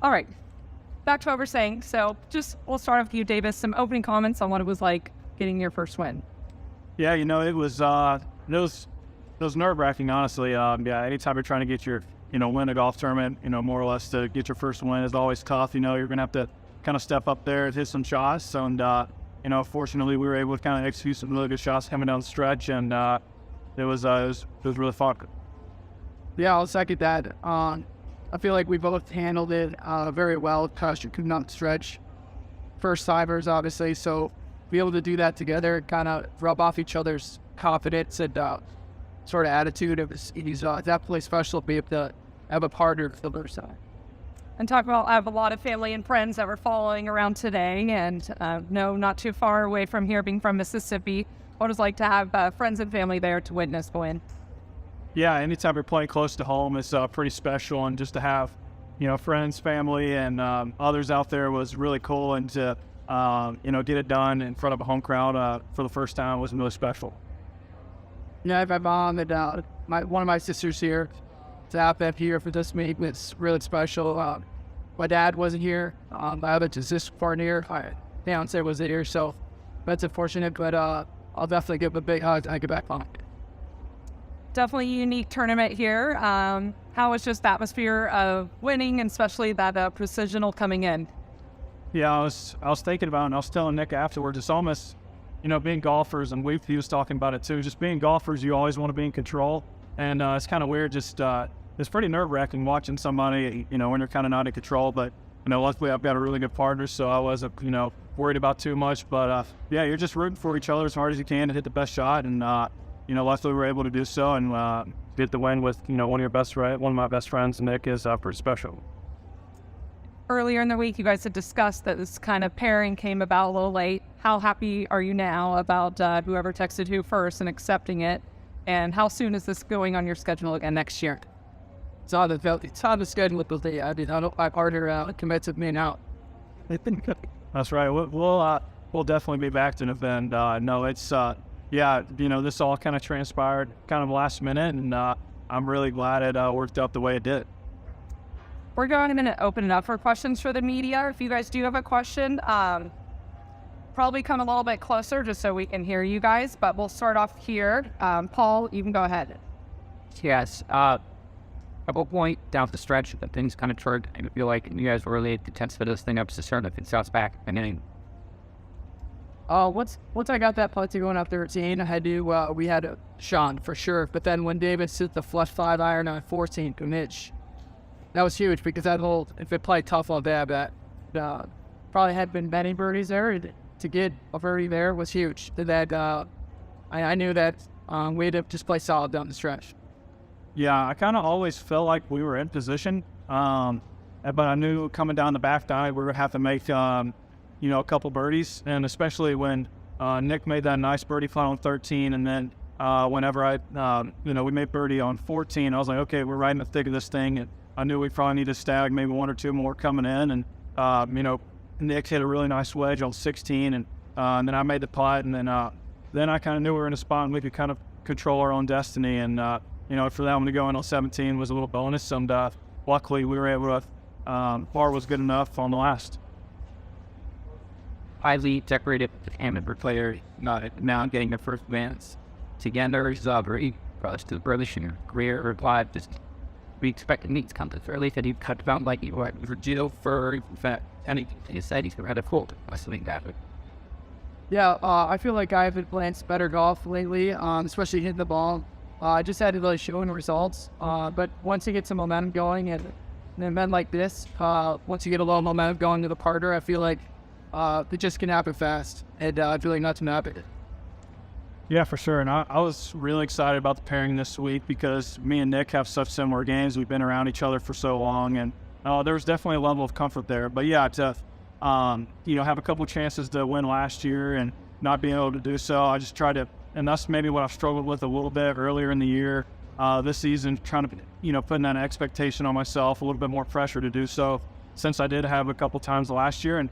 All right, back to what we're saying. So we'll start off with you, Davis. Some opening comments on what it was like getting your first win. Yeah, it was nerve-wracking, honestly. Yeah, anytime you're trying to get your, win a golf tournament, more or less to get your first win is always tough. You're going to have to kind of step up there and hit some shots. And, fortunately, we were able to kind of execute some really good shots coming down the stretch. And it was really fun. Yeah, I'll second that. I feel like we both handled it very well. Coming down the stretch. First timers, obviously. So be able to do that together, kind of rub off each other's confidence and sort of attitude. He's definitely special to be able to have a partner for the other side. And talk about, I have a lot of family and friends that were following around today, and no, not too far away from here, being from Mississippi. What it was like to have friends and family there to witness the win. Yeah, anytime you're playing close to home, it's pretty special, and just to have, friends, family, and others out there was really cool, and to, get it done in front of a home crowd for the first time was really special. Yeah, I have my mom and one of my sisters here. To have them here for this meet was really special. My dad wasn't here. My other sister partner here, my fiance wasn't here, so that's unfortunate, but I'll definitely give him a big hug and get back on it. Definitely a unique tournament here. How was just the atmosphere of winning, and especially that precisional coming in? Yeah, I was thinking about it, and I was telling Nick afterwards, it's almost, being golfers, and he was talking about it too, just being golfers, you always want to be in control. And it's kind of weird, just it's pretty nerve-wracking watching somebody, when you're kind of not in control. But, luckily I've got a really good partner, so I wasn't, worried about too much. But, yeah, you're just rooting for each other as hard as you can to hit the best shot. And, luckily we were able to do so and get the win with, one of my best friends, Nick, is pretty special. Earlier in the week, you guys had discussed that this kind of pairing came about a little late. How happy are you now about whoever texted who first and accepting it? And how soon is this going on your schedule again next year? It's on the schedule with the day. I don't know if my partner commits with me now. That's right. We'll definitely be back to an event. No, it's this all kind of transpired kind of last minute, and I'm really glad it worked out the way it did. We're going to open it up for questions for the media. If you guys do have a question, probably come a little bit closer just so we can hear you guys, but we'll start off here. Paul, you can go ahead. Yes. At what point down the stretch that things kind of turned, I feel like you guys were really to tense for this thing up to start if it starts back and then. Once I got that putt to going up 13, I had to we had a Sean for sure. But then when Davis hit the flush 5 iron on 14 to Mitch, that was huge because that hole, if it played tough on that probably had been many birdies there. To get a birdie there was huge. That I knew that we had to just play solid down the stretch. Yeah, I kind of always felt like we were in position, but I knew coming down the back nine we were going to have to make a couple birdies, and especially when Nick made that nice birdie putt on 13, and then whenever we made birdie on 14, I was like, okay, we're right in the thick of this thing, and I knew we probably need to stag maybe one or two more coming in, and Nick hit a really nice wedge on 16, and then I made the putt, and then I kind of knew we were in a spot and we could kind of control our own destiny, and for that one to go in on 17 was a little bonus, and luckily we were able to, par was good enough on the last. Highly decorated amateur player, now getting the first wins together is very impressive in your career or life. Just we expected needs come to early that he cut about like you were Virgil for in fact anything he said he's had a quote. I think that. Yeah, I feel like I've been playing better golf lately, especially hitting the ball. I just had to really show in results. But once you get some momentum going and an event like this, once you get a little momentum going to the partner, I feel like it just can happen fast, and I feel like nothing happened. Yeah, for sure. And I was really excited about the pairing this week because me and Nick have such similar games. We've been around each other for so long, and there was definitely a level of comfort there. But yeah, to have a couple chances to win last year and not being able to do so, I just tried to, and that's maybe what I've struggled with a little bit earlier in the year. This season, trying to putting that expectation on myself, a little bit more pressure to do so, since I did have a couple times last year, and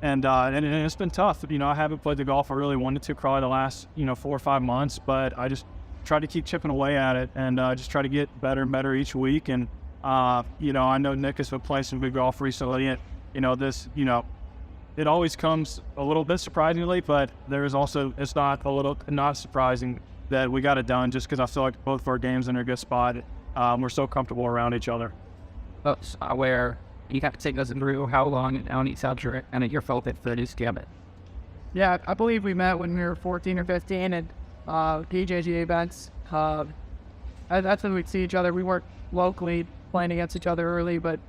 it's been tough. I haven't played the golf I really wanted to probably the last 4 or 5 months, but I just tried to keep chipping away at it, and just try to get better and better each week. And I know Nick has been playing some good golf recently, and it always comes a little bit surprisingly, but there is also it's not surprising that we got it done just because I feel like both of our games are in a good spot. We're so comfortable around each other. Where you have to take us through how long and how many sounds and your felt for this game. Yeah, I believe we met when we were 14 or 15 at PGA events. That's when we'd see each other. We weren't locally playing against each other early, but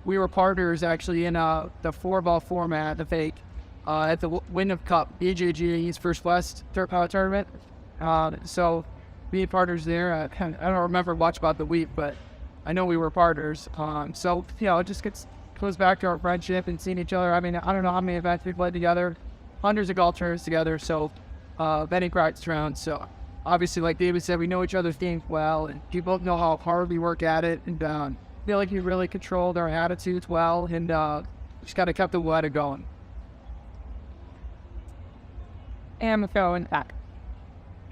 we were partners actually in the 4-ball format, the fake, at the Wyndham Cup, PGA East First West tournament. So being partners there, I don't remember much about the week, but I know we were partners. So, it just goes back to our friendship and seeing each other. I mean, I don't know how many events we played together, hundreds of golf tournaments together, so many practice rounds. So obviously, like David said, we know each other's games well, and we both know how hard we work at it, and feel like we really controlled our attitudes well, and just kind of kept the water going. And going back.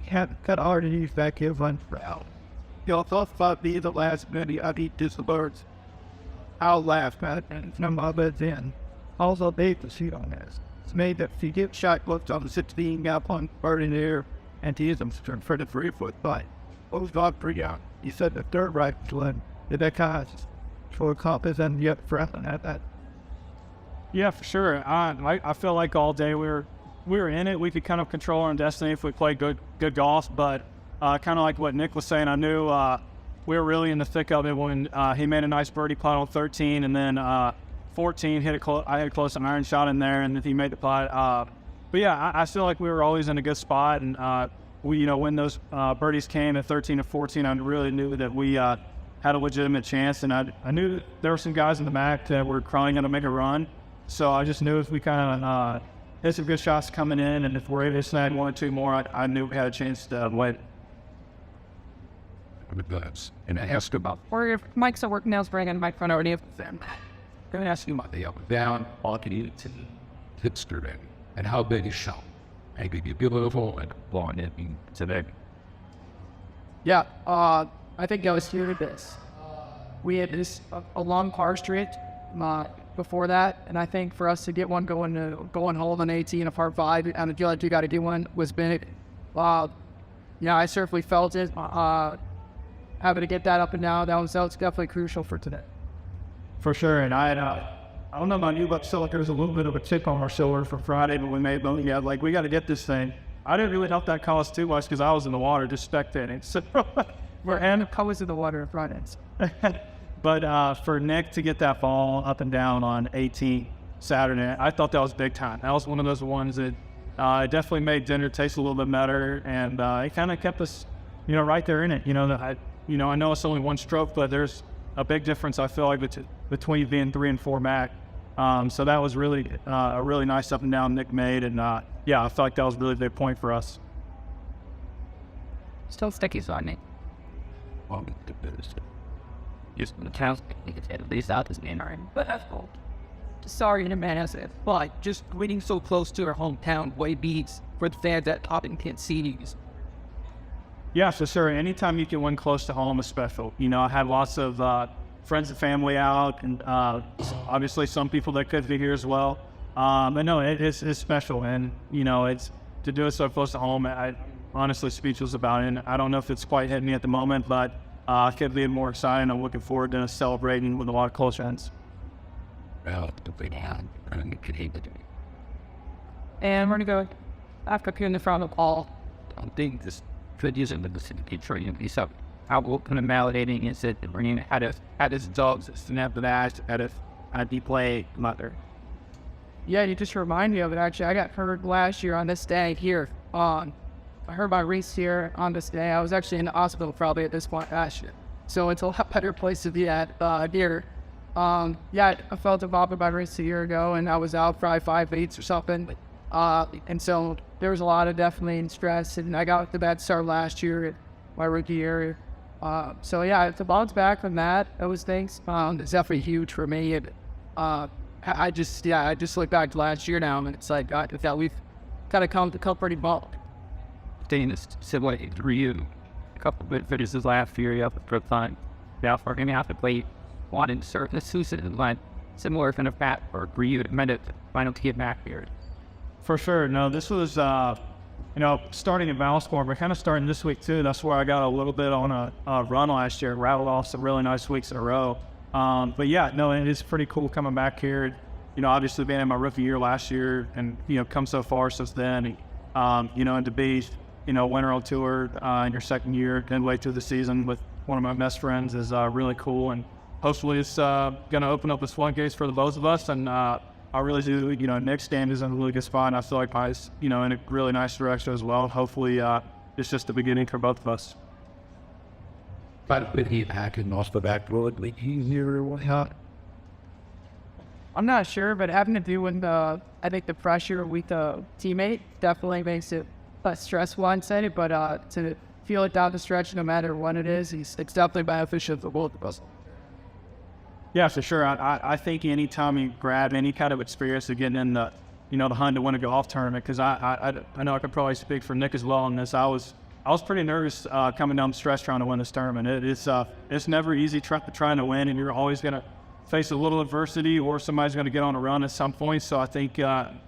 Kind of hard to use that give one round. Thoughts about being the last minute I need this words. I'll laugh at and from other then. Also, they to see on this. It's made that if you get shot left on the 16 up on burning air and to use them for the 3-foot fight. What was God pretty out? You said the third right one. Did that kind of for compass and yet friend at that? Yeah, for sure. I feel like all day we were in it. We could kind of control our own destiny if we played good golf, but kind of like what Nick was saying, I knew we were really in the thick of it when he made a nice birdie putt on 13, and then 14 hit it close. I had close an iron shot in there, and then he made the putt. But yeah, I feel like we were always in a good spot, and when those birdies came at 13 and 14, I really knew that we had a legitimate chance, and I knew that there were some guys in the back that were crying out to make a run. So I just knew if we kind of hit some good shots coming in, and if we're able to snag 1 or 2 more, I knew we had a chance to win. With that, and I asked about Or if Mike's at work now, bring in the microphone over to you. them. I'm going to ask you about the up and down, walking to Pittsburgh, and how big is show? Maybe be beautiful and blowing it today. Yeah, I think I was here with this. We had a long par streak before that, and I think for us to get one going home on 18, a par 5, and I feel like you got to do one was big. I certainly felt it. Having to get that up and down, that was definitely crucial for today. For sure, and I don't know about you, but I feel like there was a little bit of a chip on our shoulder for Friday, but we made both. Yeah, like we got to get this thing. I didn't really help that cause too much because I was in the water just spectating. So I was in the water Friday. But for Nick to get that ball up and down on 18 Saturday, I thought that was big time. That was one of those ones that definitely made dinner taste a little bit better, and it kind of kept us, right there in it. I know it's only one stroke, but there's a big difference, I feel like, between being 3 and 4 Mac. So that was really a really nice up and down Nick made, and I felt like that was really a big point for us. Still sticky, so I need. Well, the best. Just the town, at least out this name, but that's cool. Sorry in advance. But just winning so close to our hometown way beats for the fans that often can't see these. Yeah, for sure. Anytime you can win close to home is special. I had lots of friends and family out, and obviously some people that could be here as well. But no, it's special, and it's to do it so close to home. I honestly speechless about it. And I don't know if it's quite hitting me at the moment, but it could be more exciting. I'm looking forward to celebrating with a lot of close friends. Well, the big hand, and it could hate it. And we're going to go after here in the front of Paul. I think this could use it with the Detroit and piece up. How kind of validating is it that bringing had his dogs snap the dash at a deep play mother? Yeah, you just remind me of it. Actually, I got hurt last year on this day here. I hurt my wrist here on this day. I was actually in the hospital probably at this point last year. So it's a lot better place to be at here. I felt a bump in my wrist a year ago, and I was out probably 5 weeks or something. And so there was a lot of definitely stress, and I got the bad start last year, my rookie year. To bounce back from that, those things, it's definitely huge for me. And I just look back to last year now, and it's like that we've kind of come pretty well. Staying this similar to you, a couple of good finishes last year, up for a time. Now, for him, have to play one in certain season, like similar kind of path, or were you admitted final to get back here? For sure. No, this was, starting in Valsport, but kind of starting this week too. That's where I got a little bit on a run last year, rattled off some really nice weeks in a row. But yeah, no, it is pretty cool coming back here. Obviously being in my rookie year last year and, come so far since then, and to be, winter on tour in your second year and late through the season with one of my best friends is really cool. And hopefully it's going to open up the floodgates for the both of us. And I really do, Nick's stand is in a really good spot. And I feel like Pi's, in a really nice direction as well. Hopefully it's just the beginning for both of us. But with he hacking off the back road, like easier, what happened? I'm not sure, but having to do with I think the pressure with the teammate definitely makes it less stressful, I'd say. But to feel it down the stretch, no matter what it is, it's definitely beneficial for both of us. Yeah, for sure. I think anytime you grab any kind of experience of getting in the, the hunt to win a golf tournament, because I know I could probably speak for Nick as well on this. I was pretty nervous coming down the stretch trying to win this tournament. It's never easy trying to win, and you're always going to face a little adversity or somebody's going to get on a run at some point. So I think, and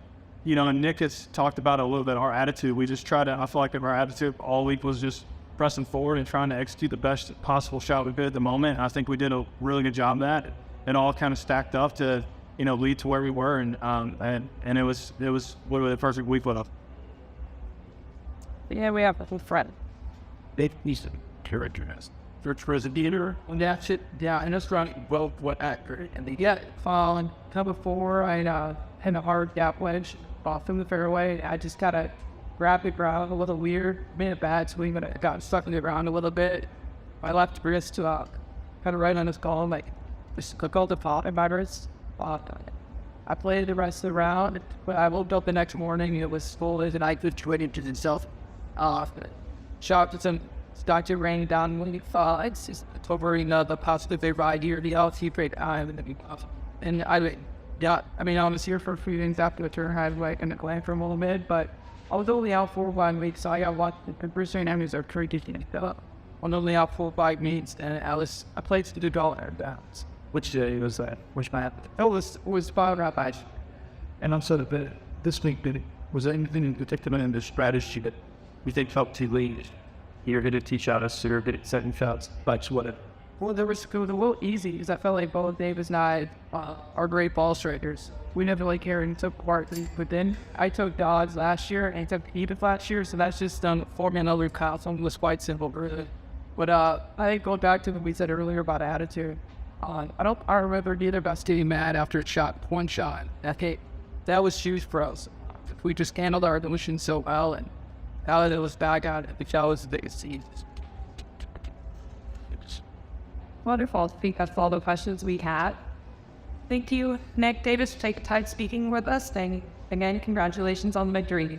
Nick has talked about it a little bit, our attitude. We just I feel like our attitude all week was just pressing forward and trying to execute the best possible shot we could at the moment. And I think we did a really good job of that. It all kind of stacked up to, lead to where we were. And it was literally the perfect week for us. Yeah, we have a friend. They've used some characters. For as a dealer, And that's it. Yeah, and it's running well, what accurate. And they get falling. Come before, I had a hard gap wedge off from the fairway. I just kind of grabbed the ground a little weird. Made a bad swing, but I got stuck in the ground a little bit. My left wrist kind of right on his column, like just called the pop in my wrist. I played the rest of the round, but I woke up the next morning. It was full as an I could twin into itself. Shot to some. Started raining down when it falls. It's just covering the positive they ride here, the LT break and I mean, I was here for a few days after the turn. I had like in the gland for a little bit, but I was only out 4 or 5 weeks, so I got watched the first enemies are pretty decent. I'm only out 4 or 5 meets, and I played to the dollar bounce. Which day was that? Which map? It was 5 rapids. And I'm sort of this week, was there anything in particular in the strategy that we think helped to lead? You're going to teach out us, or good at setting shots, but whatever. Well, it was a little easy because I felt like both Davis and I are great ball strikers. We never really cared and took part. But then I took Dodge last year and I took Edith last year, so that's just for me another count. So it was quite simple, really. But I think going back to what we said earlier about attitude, I remember neither of us getting mad after a shot, one shot. Okay, that was huge for us. We just handled our emotions so well, and now that it was back out, I think that was the biggest season. Wonderful. I think that's all the questions we had. Thank you, Nick Davis, for taking time speaking with us. And again, congratulations on the victory.